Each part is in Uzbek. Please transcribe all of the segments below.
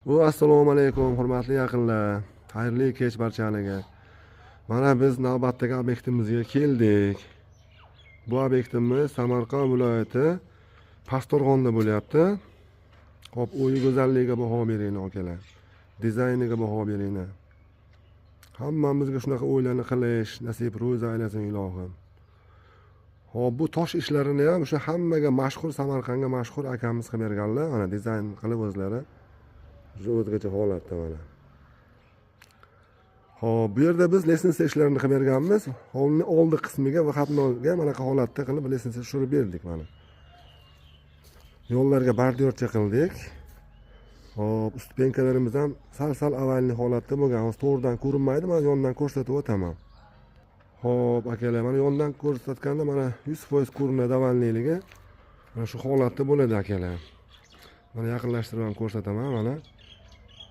Assalomu alaykum hurmatli yaqinlar. Xayrli kech barchalarga. Mana biz navbatdagi obyektimizga keldik. Bu obyektimiz Samarqand viloyati Pastorg'onda bo'lyapti. Xo'p, uyi go'zalligiga baho beringlar akalar. Dizayniga baho beringlar. Hammamizga shunaqa o'ylarni qilish nasib ro'za aylasin ilohim. Xo'p, bu tosh ishlarini ham o'sha hammaga mashhur Samarqandga mashhur akamiz qilib berganlar. Mana dizayn qilib o'zlari. O'zgacha holatda mana. Xo'p, bu yerda biz lisensiya ishlarini qilib berganmiz. Hovlining oldi qismiga va xatnovga mana bu holatda qilib lisensiya tushirib berdik mana. Yo'llarga bordyurcha qildik. Xo'p, stupenkalarimiz ham sal avvalgi holatda bo'lgan. Hozir to'g'ridan ko'rinmaydi, men yondan ko'rsatib o'taman. Xo'p, akalar, mana yondan ko'rsatganda mana 100% ko'rinadi avvalligi. Mana shu holatda bo'ladi akalar. Mana yaqinlashtirib ham ko'rsataman mana.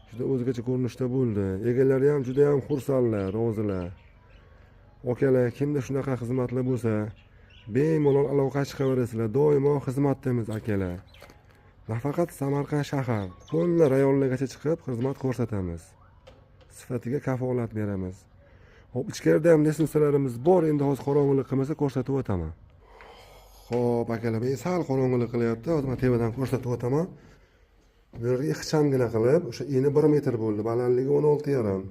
Juda o'zgacha ko'rinishda bo'ldi. Egalari ham juda ham xursandlar, rozilar. Akalar, kimda shunaqa xizmatlar bo'lsa, bemalol aloqa chiqaverasizlar. Doimo xizmatdamiz akalar. Nafaqat Samarqand shahar, butun rayonlargacha chiqib xizmat ko'rsatamiz. Sifatiga kafolat beramiz. Xo'p, ichkarida ham lisensiyalarimiz bor. Endi hozir qorong'ilik qilmasa ko'rsatib o'taman. Xo'p, akalar, men sal qorong'ilik qilyapti. Hozir men tevadan ko'rsatib o'taman. Bu yerga ixchamgina qilib, o'sha eni 1 metr bo'ldi, balandligi 16,5.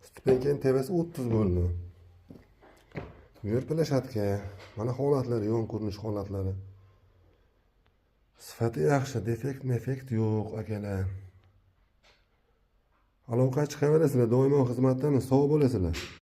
Stupenkaning tevasi 30 bo'ldi. Bu yer plashatka. Mana holatlari, yon ko'rinish holatlari. Sifati yaxshi, defekt yo'q akalar. Aloqa chiqaverasizlar, doimo xizmatdamiz, sog' bo'lasizlar.